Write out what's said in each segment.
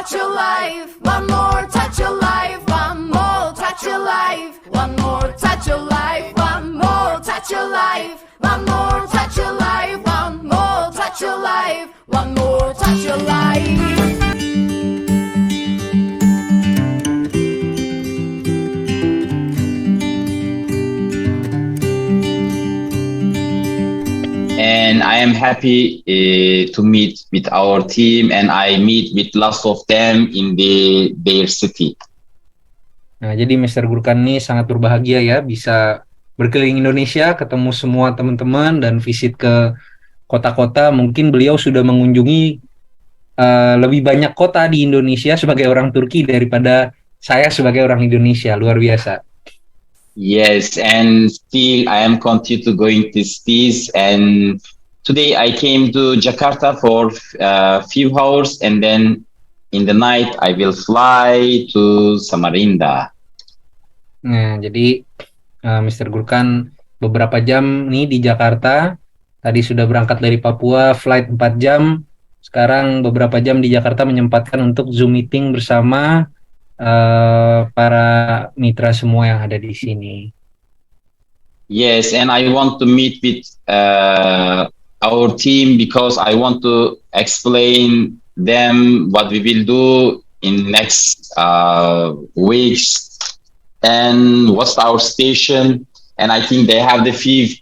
touch your life. One more touch your life. One more touch your life. One more touch your life. One more touch your life. One more touch your life. One more touch your life. One more touch your life. And I am happy to meet with our team, and I meet with lots of them in their city. Nah, jadi Mr. Gurkan ini sangat berbahagia ya bisa berkeliling Indonesia, ketemu semua teman-teman dan visit ke kota-kota. Mungkin beliau sudah mengunjungi lebih banyak kota di Indonesia sebagai orang Turki daripada saya sebagai orang Indonesia. Luar biasa. Yes, and still I am continue to going to cities, and today I came to Jakarta for a few hours, and then in the night I will fly to Samarinda. Nah, jadi Mr. Gurkan beberapa jam nih di Jakarta. Tadi sudah berangkat dari Papua, flight 4 jam. Sekarang beberapa jam di Jakarta menyempatkan untuk Zoom meeting bersama para mitra semua yang ada di sini. Yes, and I want to meet with our team because I want to explain them what we will do in next weeks and what's our station. And I think they have the few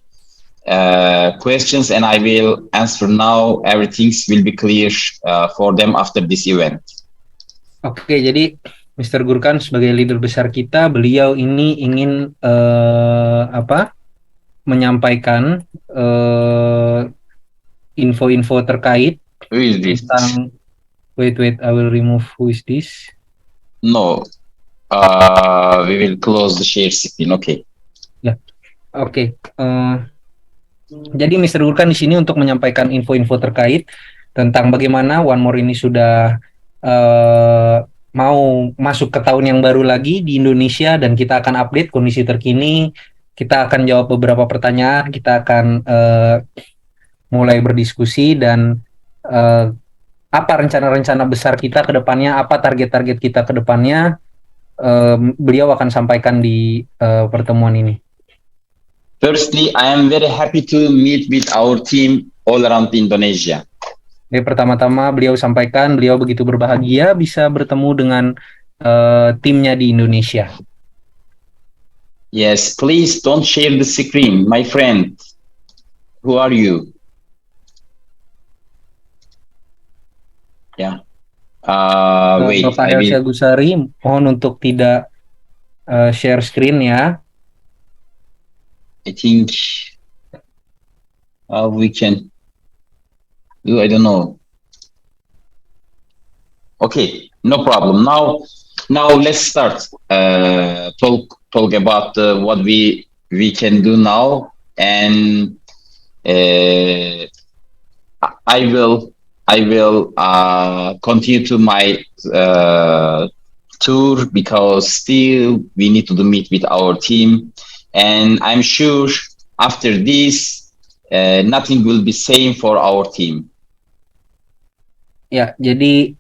questions, and I will answer now. Everything will be clear for them after this event. Oke, jadi Mr. Gurkan sebagai leader besar kita, beliau ini ingin menyampaikan info-info terkait Who is this? tentang wait, I will remove who is this. No, we will close the share screen. Okay. Ya, oke. Jadi Mr. Gurkan di sini untuk menyampaikan info-info terkait tentang bagaimana One More ini sudah mau masuk ke tahun yang baru lagi di Indonesia, dan kita akan update kondisi terkini. Kita akan jawab beberapa pertanyaan, kita akan mulai berdiskusi dan apa rencana-rencana besar kita ke depannya, apa target-target kita ke depannya, beliau akan sampaikan di pertemuan ini. Firstly, I am very happy to meet with our team all around Indonesia. Jadi pertama-tama beliau sampaikan beliau begitu berbahagia bisa bertemu dengan timnya di Indonesia. Yes, please don't share the screen, my friend. Who are you? Yeah. Wait. Bapak Helsa Gusari, mohon untuk tidak share screen ya. I think we can. I don't know. Okay, no problem. Now let's start. Talk about what we can do now, and I will continue to my tour because still we need to meet with our team, and I'm sure after this nothing will be same for our team. Ya, jadi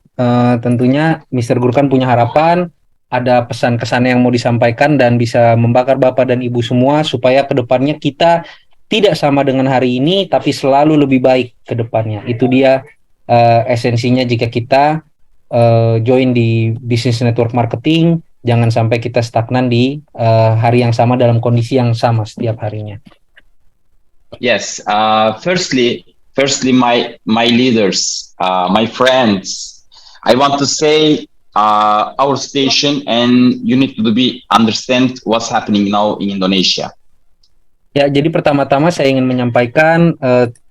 tentunya Mr. Gurkan punya harapan, ada pesan-kesan yang mau disampaikan dan bisa membakar Bapak dan Ibu semua supaya kedepannya kita tidak sama dengan hari ini, tapi selalu lebih baik ke depannya. Itu dia esensinya jika kita join di Business Network Marketing, jangan sampai kita stagnan di hari yang sama dalam kondisi yang sama setiap harinya. Yes, firstly, my leaders, my friends, I want to say our station, and you need to understand what's happening now in Indonesia. Ya, jadi pertama-tama saya ingin menyampaikan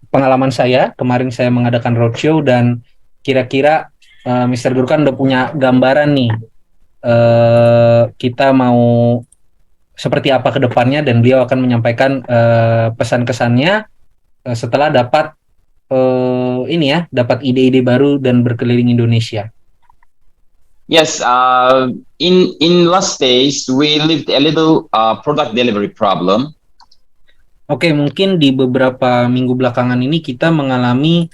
pengalaman saya. Kemarin saya mengadakan roadshow dan kira-kira Mr. Gurkan udah punya gambaran nih kita mau seperti apa ke depannya, dan beliau akan menyampaikan pesan-kesannya setelah dapat dapat ide-ide baru dan berkeliling Indonesia. Yes, in last days we lived a little product delivery problem. Oke, mungkin di beberapa minggu belakangan ini kita mengalami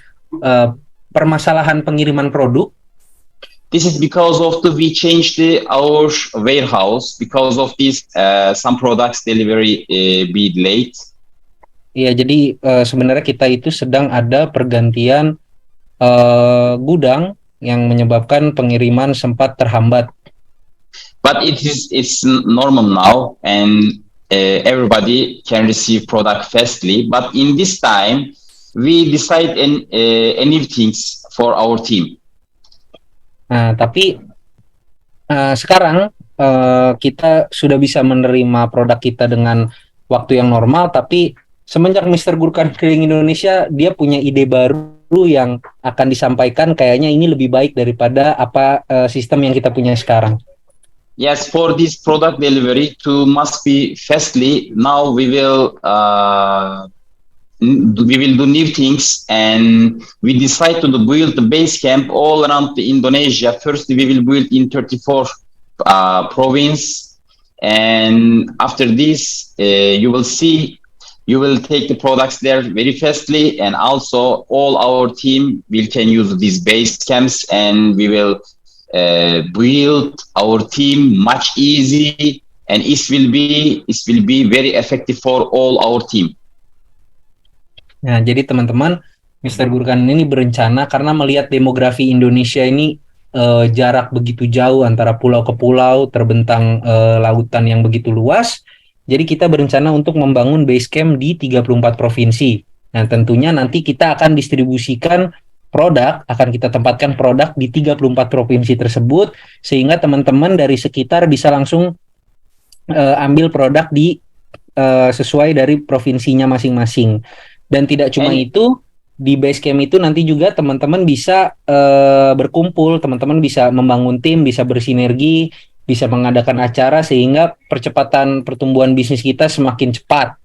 permasalahan pengiriman produk. This is because of we changed our warehouse because of this. Some products delivery be late. Iya, jadi sebenarnya kita itu sedang ada pergantian gudang yang menyebabkan pengiriman sempat terhambat. But it's normal now, and everybody can receive product fastly. But in this time, we decide new things for our team. Nah, tapi sekarang kita sudah bisa menerima produk kita dengan waktu yang normal, tapi semenjak Mr. Gurkan keliling Indonesia, dia punya ide baru yang akan disampaikan, kayaknya ini lebih baik daripada sistem yang kita punya sekarang. Yes, for this product delivery must be fastly. Now we will do new things, and we decide to build the base camp all around Indonesia. First, we will build in 34 province, and after this, you will take the products there very fastly, and also all our team can use these base camps, and we will build our team much easy, and it will be very effective for all our team. Nah, jadi teman-teman, Mr. Gurkan ini berencana karena melihat demografi Indonesia ini jarak begitu jauh antara pulau ke pulau, terbentang lautan yang begitu luas. Jadi kita berencana untuk membangun base camp di 34 provinsi. Nah, tentunya nanti kita akan distribusikan produk, akan kita tempatkan produk di 34 provinsi tersebut, sehingga teman-teman dari sekitar bisa langsung ambil produk sesuai dari provinsinya masing-masing. Dan tidak cuma itu, di base camp itu nanti juga teman-teman bisa berkumpul, teman-teman bisa membangun tim, bisa bersinergi, bisa mengadakan acara sehingga percepatan pertumbuhan bisnis kita semakin cepat.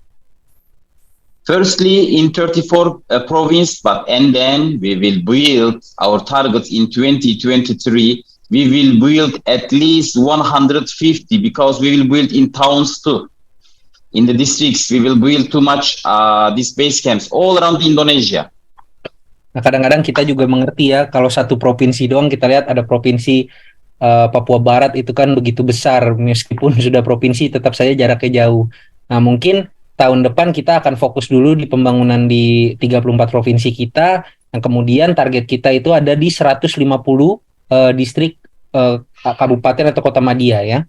Firstly, in 34 province, and then we will build our targets in 2023. We will build at least 150 because we will build in towns too. In the districts, we will build too much these base camps all around Indonesia. Nah, kadang-kadang kita juga mengerti ya, kalau satu provinsi doang, kita lihat ada provinsi Papua Barat itu kan begitu besar, meskipun sudah provinsi tetap saja jaraknya jauh. Nah, mungkin tahun depan kita akan fokus dulu di pembangunan di 34 provinsi kita, yang kemudian target kita itu ada di 150 distrik kabupaten atau kota madya ya.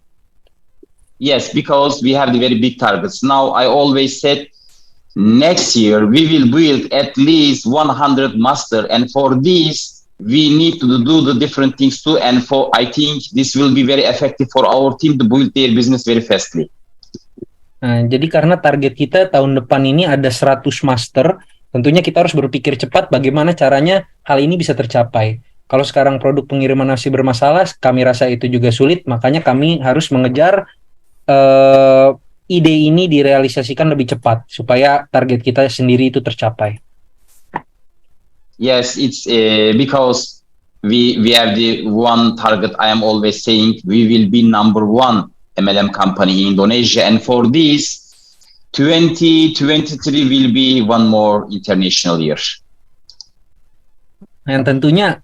Yes, because we have the very big targets. Now, I always said next year we will build at least 100 master, and for this we need to do the different things too. And I think this will be very effective for our team to build their business very fastly. Nah, jadi karena target kita tahun depan ini ada 100 master, tentunya kita harus berpikir cepat bagaimana caranya hal ini bisa tercapai. Kalau sekarang produk pengiriman masih bermasalah, kami rasa itu juga sulit, makanya kami harus mengejar ide ini direalisasikan lebih cepat supaya target kita sendiri itu tercapai. Yes, it's because we have the one target. I am always saying we will be number one MLM company in Indonesia, and for this 2023 will be one more international year. Yang tentunya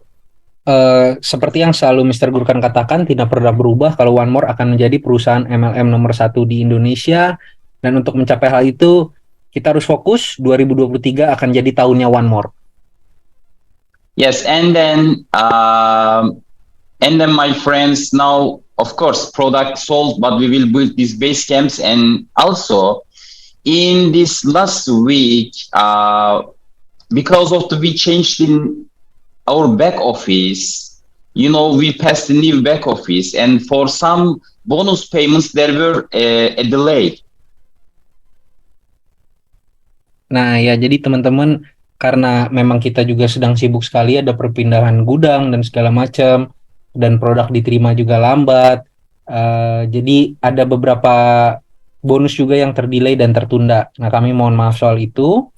seperti yang selalu Mr. Gurkan katakan, tidak pernah berubah kalau One More akan menjadi perusahaan MLM nomor 1 di Indonesia. Dan untuk mencapai hal itu, kita harus fokus, 2023 akan jadi tahunnya One More. Yes, and then my friends, now, of course, product sold, but we will build these base camps. And also, in this last week, because of we changed in our back office, we passed the new back office, and for some bonus payments there were a delay. Nah ya, jadi teman-teman, karena memang kita juga sedang sibuk sekali, ada perpindahan gudang dan segala macam, dan produk diterima juga lambat, jadi ada beberapa bonus juga yang terdelay dan tertunda. Nah, kami mohon maaf soal itu.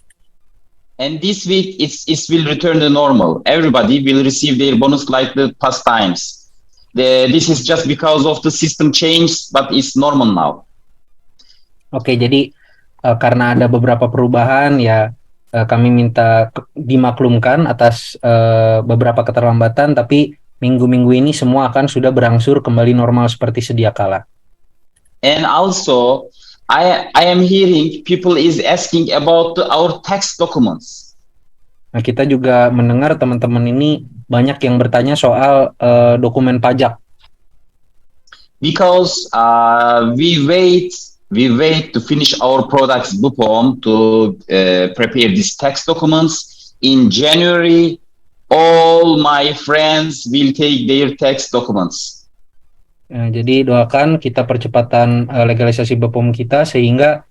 And this week it will return to normal. Everybody will receive their bonus like the past times. This is just because of the system change, but it's normal now. Oke, jadi karena ada beberapa perubahan ya, kami minta dimaklumkan atas beberapa keterlambatan, tapi minggu-minggu ini semua akan sudah berangsur kembali normal seperti sedia kala. And also, I am hearing people is asking about our tax documents. Nah, kita juga mendengar teman-teman ini banyak yang bertanya soal dokumen pajak. Because we wait to finish our products BUPOM to prepare these tax documents. In January, all my friends will take their tax documents. Jadi doakan kita percepatan legalisasi BPOM kita sehingga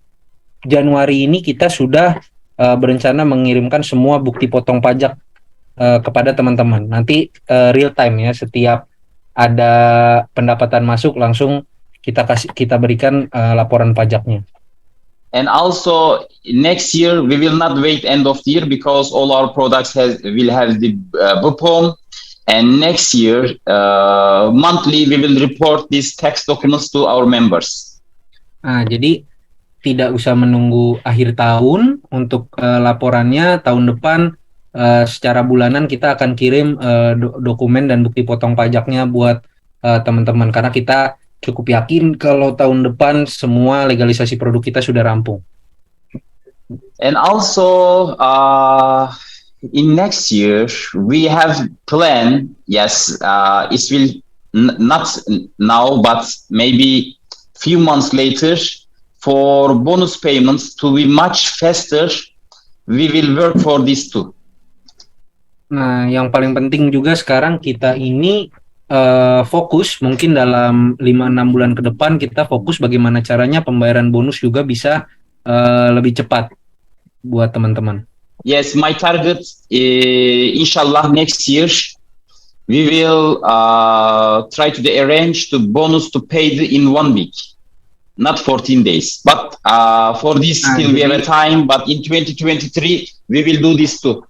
Januari ini kita sudah berencana mengirimkan semua bukti potong pajak kepada teman-teman. Nanti real time ya, setiap ada pendapatan masuk langsung kita berikan laporan pajaknya. And also next year we will not wait end of the year because all our products will have the BPOM. And next year, monthly, we will report these tax documents to our members. Nah, jadi tidak usah menunggu akhir tahun untuk laporannya. Tahun depan secara bulanan kita akan kirim dokumen dan bukti potong pajaknya buat teman-teman. Karena kita cukup yakin kalau tahun depan semua legalisasi produk kita sudah rampung. And also, in next year, we have plan. Yes, it will not now, but maybe few months later, for bonus payments to be much faster. We will work for this too. Nah, yang paling penting juga sekarang kita ini fokus, mungkin dalam 5-6 bulan ke depan kita fokus bagaimana caranya pembayaran bonus juga bisa lebih cepat buat teman-teman. Yes, my target, inshallah, next year, we will try to arrange the bonus to pay in 1 week, not 14 days. But for this, still we have a time, but in 2023, we will do this too.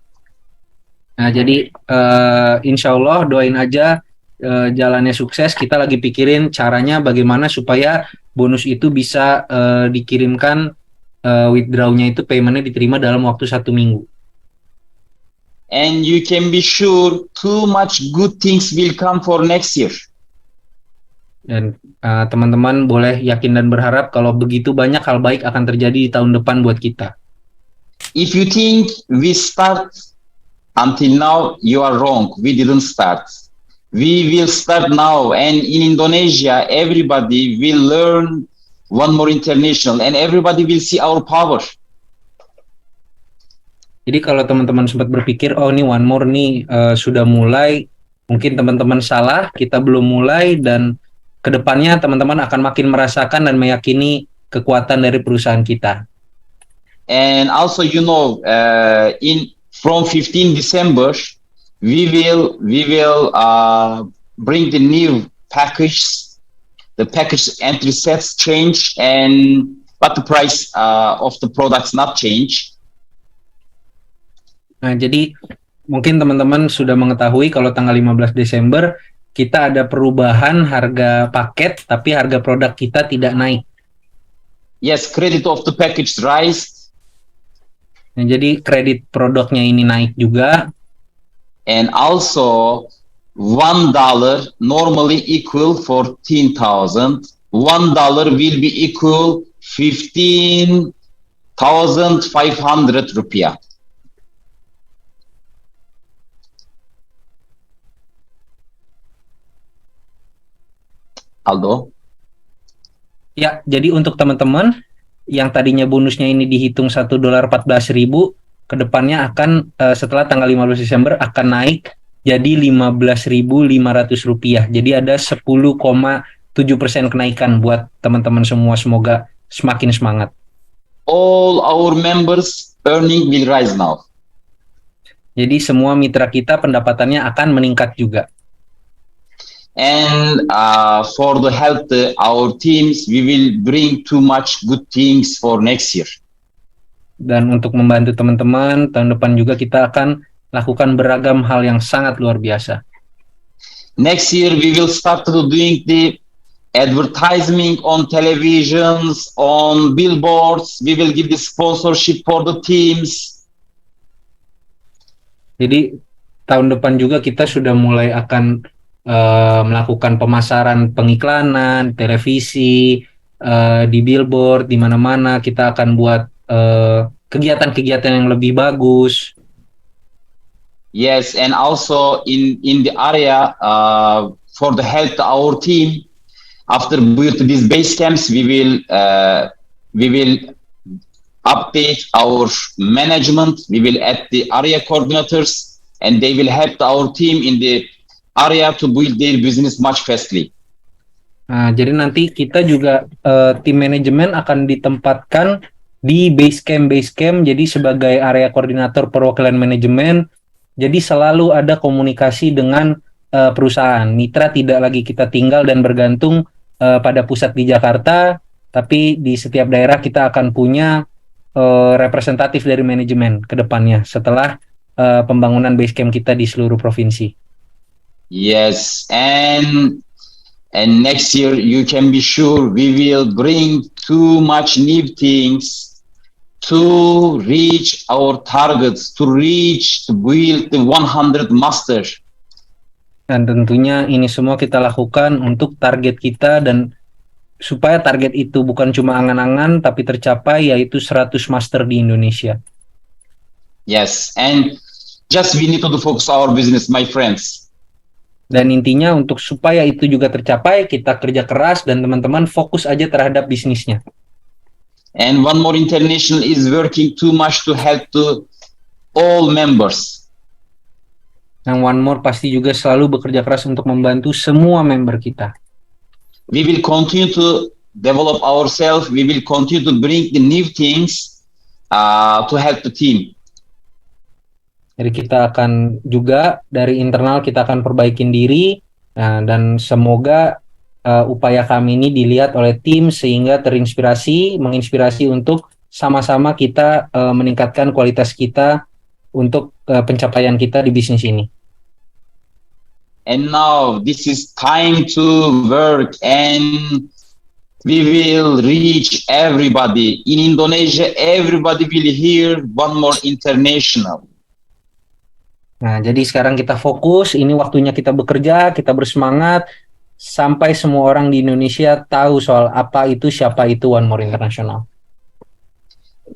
Nah, jadi insya Allah doain aja jalannya sukses. Kita lagi pikirin caranya bagaimana supaya bonus itu bisa dikirimkan, withdraw-nya itu payment-nya diterima dalam waktu 1 minggu. And you can be sure too much good things will come for next year. Dan teman-teman boleh yakin dan berharap kalau begitu banyak hal baik akan terjadi di tahun depan buat kita. If you think we start until now, you are wrong. We didn't start. We will start now, and in Indonesia, everybody will learn One More International, and everybody will see our power. Jadi kalau teman-teman sempat berpikir, oh ini One More nih sudah mulai, mungkin teman-teman salah, kita belum mulai, dan kedepannya teman-teman akan makin merasakan dan meyakini kekuatan dari perusahaan kita. And also, you know, from 15 December, we will bring the new package. The package entry sets change, but the price of the products not change. Nah, jadi mungkin teman-teman sudah mengetahui kalau tanggal 15 Desember kita ada perubahan harga paket, tapi harga produk kita tidak naik. Yes, credit of the package rise. Nah, jadi kredit produknya ini naik juga. And also, $1 normally equal 14,000. $1 will be equal 15,500 rupiah. Aldo? Ya, jadi untuk teman-teman yang tadinya bonusnya ini dihitung $1.14.000, kedepannya akan setelah tanggal 15 Desember akan naik jadi Rp15.500. Jadi ada 10,7% kenaikan buat teman-teman semua. Semoga semakin semangat. All our members earning will rise now. Jadi semua mitra kita pendapatannya akan meningkat juga. And for the health, our teams, we will bring too much good things for next year. Dan untuk membantu teman-teman, tahun depan juga kita akan lakukan beragam hal yang sangat luar biasa. Next year, we will start doing the advertising on televisions, on billboards. We will give the sponsorship for the teams. Jadi tahun depan juga kita sudah mulai akan melakukan pemasaran pengiklanan, televisi, di billboard, di mana-mana kita akan buat kegiatan-kegiatan yang lebih bagus. Yes, and also in the area for the help to our team. After build these base camps, we will update our management. We will add the area coordinators, and they will help our team in the area to build their business much fastly. Nah, jadi nanti kita juga tim manajemen akan ditempatkan di base camp, jadi sebagai area koordinator perwakilan manajemen. Jadi selalu ada komunikasi dengan perusahaan. Mitra tidak lagi kita tinggal dan bergantung pada pusat di Jakarta, tapi di setiap daerah kita akan punya representatif dari manajemen ke depannya setelah pembangunan base camp kita di seluruh provinsi. Yes, and next year you can be sure we will bring too much new things to reach our targets, to build the 100 master. Dan tentunya ini semua kita lakukan untuk target kita dan supaya target itu bukan cuma angan-angan tapi tercapai, yaitu 100 master di Indonesia. Yes, and just we need to focus our business, my friends. Dan intinya untuk supaya itu juga tercapai, kita kerja keras dan teman-teman fokus aja terhadap bisnisnya. And One More International is working too much to help to all members. Yang One More pasti juga selalu bekerja keras untuk membantu semua member kita. We will continue to develop ourselves. We will continue to bring the new things to help the team. Jadi kita akan juga dari internal kita akan perbaikin diri, dan semoga upaya kami ini dilihat oleh tim sehingga menginspirasi untuk sama-sama kita meningkatkan kualitas kita untuk pencapaian kita di bisnis ini. And now this is time to work and we will reach everybody. In Indonesia, everybody will hear One More International. Nah, jadi sekarang kita fokus, ini waktunya kita bekerja, kita bersemangat, sampai semua orang di Indonesia tahu soal siapa itu One More International.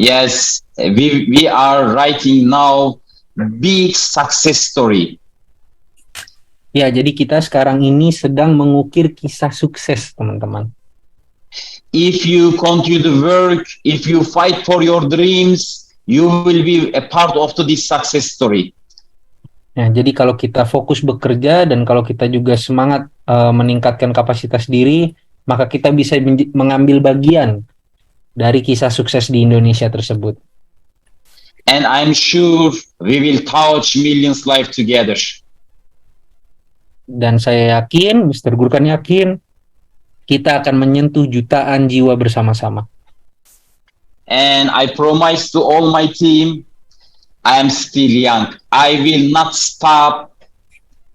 Yes, we are writing now big success story. Ya, jadi kita sekarang ini sedang mengukir kisah sukses, teman-teman. If you continue to work, if you fight for your dreams, you will be a part of this success story. Nah, jadi kalau kita fokus bekerja dan kalau kita juga semangat meningkatkan kapasitas diri, maka kita bisa mengambil bagian dari kisah sukses di Indonesia tersebut. And I'm sure we will touch millions lives together. Dan saya yakin, Mr. Gurkan yakin, kita akan menyentuh jutaan jiwa bersama-sama. And I promise to all my team, I am still young. I will not stop.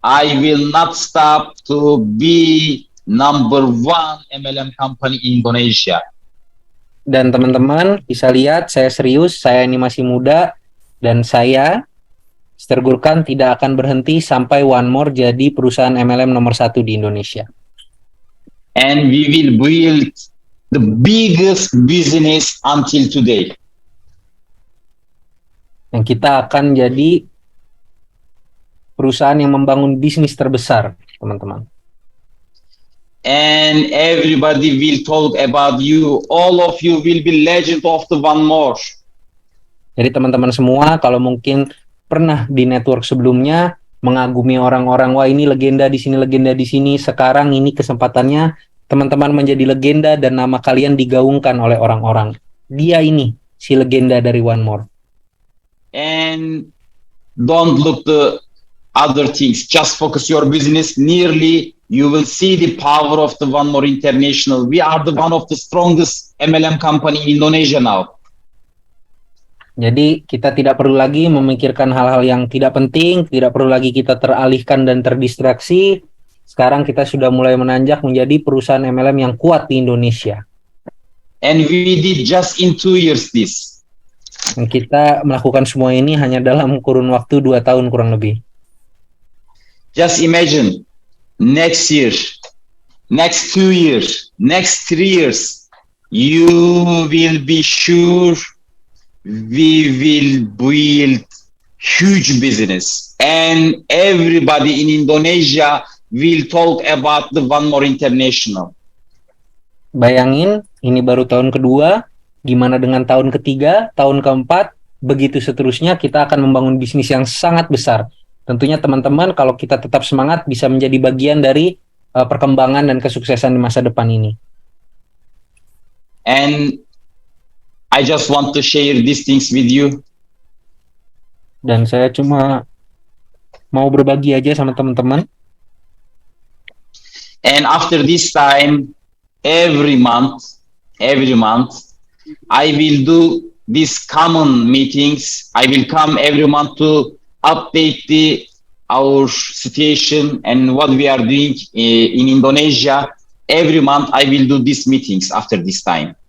I will not stop to be number one MLM company in Indonesia. Dan teman-teman bisa lihat, saya serius, saya ini masih muda, dan saya, Mr. Gurkan, tidak akan berhenti sampai One More jadi perusahaan MLM nomor 1 di Indonesia. And we will build the biggest business until today. Dan kita akan jadi perusahaan yang membangun bisnis terbesar, teman-teman. And everybody will talk about you. All of you will be legend of the One More. Jadi teman-teman semua, kalau mungkin pernah di network sebelumnya mengagumi orang-orang, wah ini legenda di sini, sekarang ini kesempatannya teman-teman menjadi legenda dan nama kalian digaungkan oleh orang-orang. Dia ini si legenda dari One More. And don't look the other things. Just focus your business. Nearly, you will see the power of the One More International. We are the one of the strongest MLM company in Indonesia now. Jadi kita tidak perlu lagi memikirkan hal-hal yang tidak penting, tidak perlu lagi kita teralihkan dan terdistraksi. Sekarang kita sudah mulai menanjak menjadi perusahaan MLM yang kuat di Indonesia. And we did just in 2 years this. Dan kita melakukan semua ini hanya dalam kurun waktu 2 tahun kurang lebih. Just imagine, next year, next 2 years, next 3 years, you will be sure we will build huge business and everybody in Indonesia will talk about the One More International. Bayangin, ini baru tahun kedua, gimana dengan tahun ketiga, tahun keempat, begitu seterusnya kita akan membangun bisnis yang sangat besar. Tentunya teman-teman, kalau kita tetap semangat bisa menjadi bagian dari perkembangan dan kesuksesan di masa depan ini. And I just want to share these things with you. Dan saya cuma mau berbagi aja sama teman-teman. And after this time, every month, I will do these common meetings. I will come every month to update our situation and what we are doing in Indonesia. Every month, I will do these meetings after this time.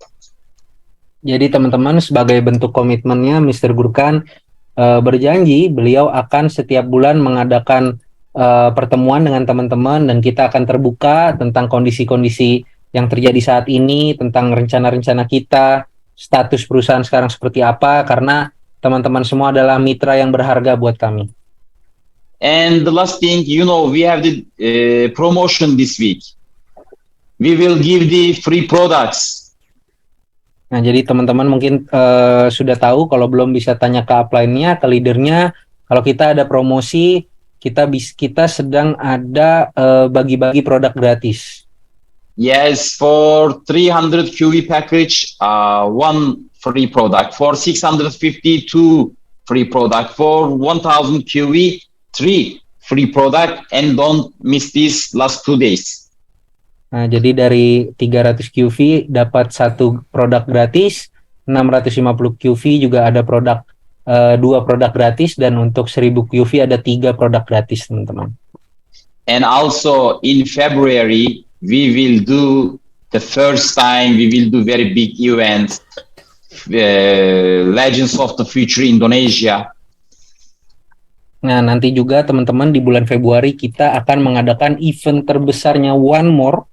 Jadi teman-teman, sebagai bentuk komitmennya, Mr. Gurkan berjanji beliau akan setiap bulan mengadakan pertemuan dengan teman-teman dan kita akan terbuka tentang kondisi-kondisi yang terjadi saat ini, tentang rencana-rencana kita, status perusahaan sekarang seperti apa, karena teman-teman semua adalah mitra yang berharga buat kami. And the last thing, we have the promotion this week. We will give the free products. Nah, jadi teman-teman mungkin sudah tahu, kalau belum bisa tanya ke upline-nya, ke leadernya, kalau kita ada promosi, kita sedang ada bagi-bagi produk gratis. Yes, for 300 QV package, one free product. For 650, two free product. For 1000 QV, three free product. And don't miss this last 2 days. Nah, jadi dari 300 QV dapat satu produk gratis, 650 QV juga ada produk 2 produk gratis, dan untuk 1000 QV ada 3 produk gratis, teman-teman. And also in February, we will do the first time, we will do very big events, Legends of the Future Indonesia. Nah, nanti juga teman-teman di bulan Februari kita akan mengadakan event terbesarnya One More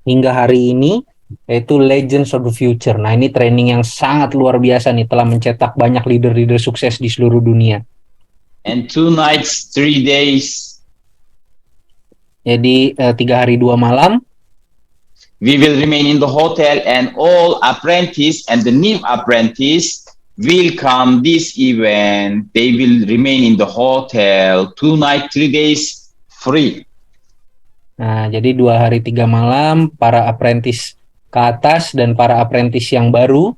hingga hari ini, yaitu Legends of the Future. Nah, ini training yang sangat luar biasa nih, telah mencetak banyak leader-leader sukses di seluruh dunia. And 2 nights, 3 days. Jadi 3 hari 2 malam. We will remain in the hotel and all apprentice and the new apprentice will come this event. They will remain in the hotel 2 nights, 3 days free. Nah, jadi 2 hari 3 malam para apprentice ke atas dan para apprentice yang baru,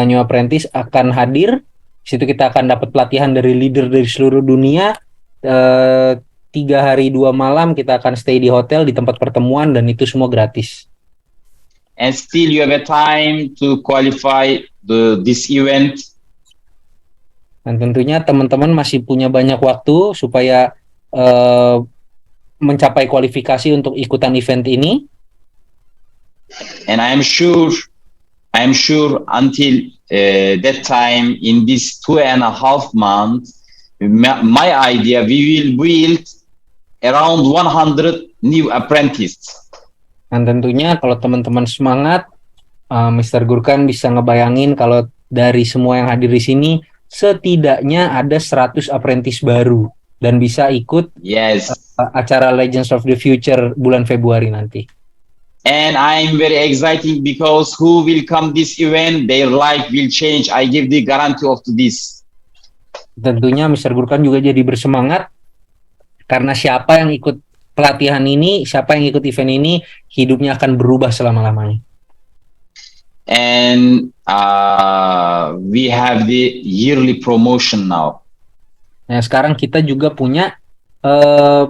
new apprentice akan hadir. Di situ kita akan dapat pelatihan dari leader dari seluruh dunia. 3 hari 2 malam kita akan stay di hotel, di tempat pertemuan, dan itu semua gratis. And still you have a time to qualify this event. Dan tentunya teman-teman masih punya banyak waktu supaya mencapai kualifikasi untuk ikutan event ini. And I am sure until that time, in this 2.5 months, my idea, we will build around 100 new apprentices. Dan tentunya kalau teman-teman semangat, Mr. Gurkan bisa ngebayangin kalau dari semua yang hadir di sini, setidaknya ada 100 apprentice baru dan bisa ikut acara Legends of the Future bulan Februari nanti. And I'm very excited because who will come this event, their life will change. I give the guarantee of this. Tentunya Mr. Gurkan juga jadi bersemangat karena siapa yang ikut pelatihan ini, siapa yang ikut event ini, hidupnya akan berubah selama-lamanya. And we have the yearly promotion now. Nah, sekarang kita juga punya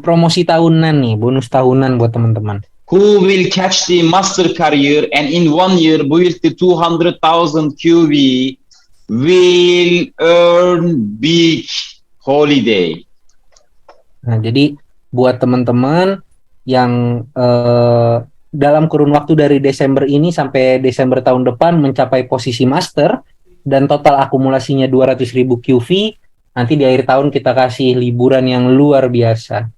promosi tahunan nih, bonus tahunan buat teman-teman. Who will catch the master career and in 1 year build the 200,000 QV will earn big holiday. Nah, jadi buat teman-teman yang dalam kurun waktu dari Desember ini sampai Desember tahun depan mencapai posisi master dan total akumulasinya 200.000 QV, nanti di akhir tahun kita kasih liburan yang luar biasa.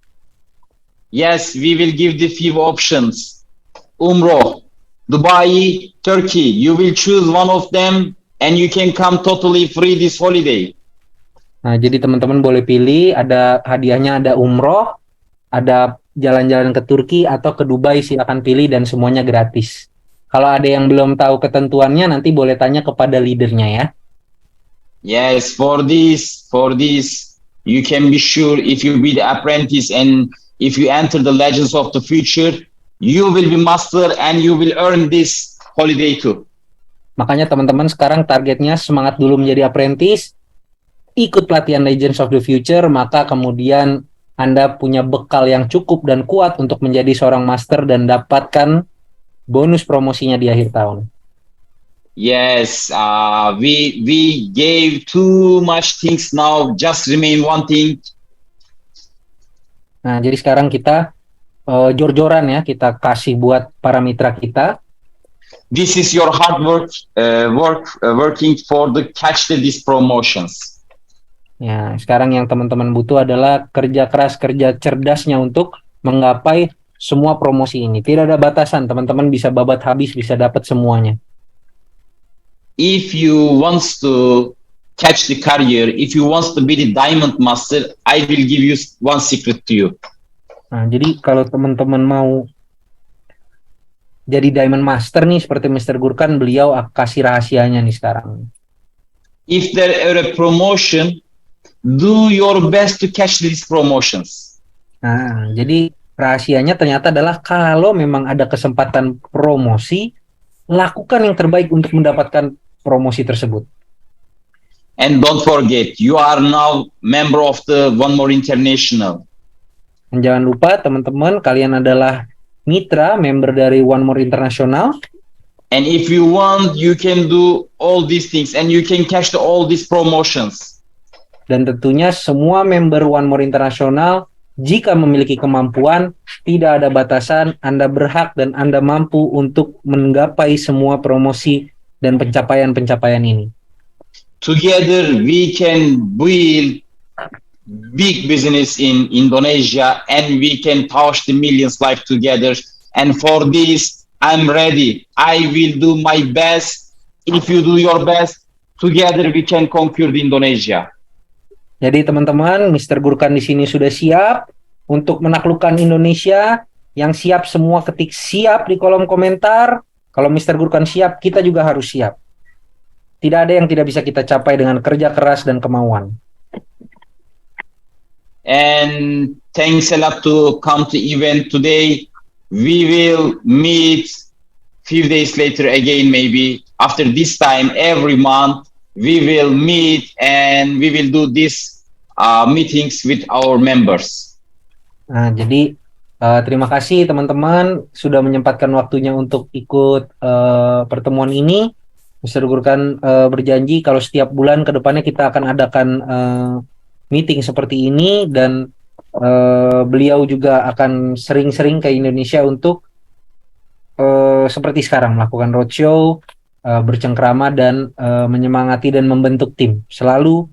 Yes, we will give the few options. Umroh, Dubai, Turkey. You will choose one of them and you can come totally free this holiday. Nah, jadi teman-teman boleh pilih, ada hadiahnya, ada umroh, ada jalan-jalan ke Turki atau ke Dubai, silakan pilih dan semuanya gratis. Kalau ada yang belum tahu ketentuannya, nanti boleh tanya kepada leadernya ya. Yes, for this, you can be sure if you be the apprentice and if you enter the Legends of the Future, you will be master and you will earn this holiday too. Makanya teman-teman sekarang targetnya semangat dulu menjadi apprentice, ikut pelatihan Legends of the Future, maka kemudian Anda punya bekal yang cukup dan kuat untuk menjadi seorang master dan dapatkan bonus promosinya di akhir tahun. Yes, we gave too much things now. Just remain one thing. Nah, jadi sekarang kita jor-joran ya, kita kasih buat para mitra kita. This is your hard work, working for the catch these promotions. Ya, sekarang yang teman-teman butuh adalah kerja keras, kerja cerdasnya untuk menggapai semua promosi ini. Tidak ada batasan, teman-teman bisa babat habis, bisa dapat semuanya. If you wants to catch the career, if you wants to be the diamond master, I will give you one secret to you. Nah, jadi kalau teman-teman mau jadi diamond master nih, seperti Mr. Gurkan, beliau kasih rahasianya nih sekarang. If there are a promotion, do your best to catch these promotions. Nah, jadi rahasianya ternyata adalah kalau memang ada kesempatan promosi, lakukan yang terbaik untuk mendapatkan promosi tersebut. And don't forget, you are now member of the One More International. Dan jangan lupa teman-teman, kalian adalah mitra, member dari One More International. And if you want, you can do all these things and you can catch all these promotions. Dan tentunya semua member One More International, jika memiliki kemampuan, tidak ada batasan, Anda berhak dan Anda mampu untuk menggapai semua promosi dan pencapaian-pencapaian ini. Together we can build big business in Indonesia and we can touch the millions life together. And for this, I'm ready. I will do my best. If you do your best, together we can conquer the Indonesia. Jadi teman-teman, Mr. Gurkan di sini sudah siap untuk menaklukkan Indonesia. Yang siap semua ketik siap di kolom komentar. Kalau Mr. Gurkan siap, kita juga harus siap. Tidak ada yang tidak bisa kita capai dengan kerja keras dan kemauan. And thanks a lot to come to event today. We will meet few days later again, maybe after this time every month. We will meet and we will do these meetings with our members. Nah, jadi terima kasih teman-teman sudah menyempatkan waktunya untuk ikut pertemuan ini. Mr. Gurkan berjanji kalau setiap bulan ke depannya kita akan adakan meeting seperti ini dan beliau juga akan sering-sering ke Indonesia untuk seperti sekarang melakukan roadshow, bercengkrama dan menyemangati dan membentuk tim, selalu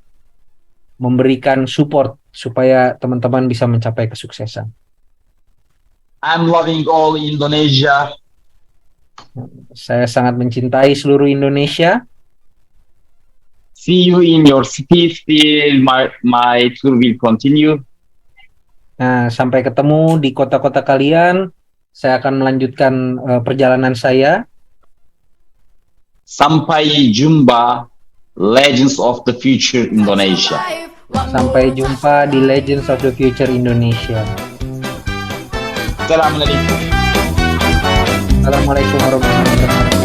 memberikan support supaya teman-teman bisa mencapai kesuksesan. I'm loving all Indonesia. Saya sangat mencintai seluruh Indonesia. See you in your city. Still, my tour will continue. Nah, sampai ketemu di kota-kota kalian. Saya akan melanjutkan perjalanan saya. Sampai jumpa, Legends of the Future Indonesia. Sampai jumpa di Legends of the Future Indonesia. Assalamualaikum. Assalamualaikum warahmatullahi wabarakatuh.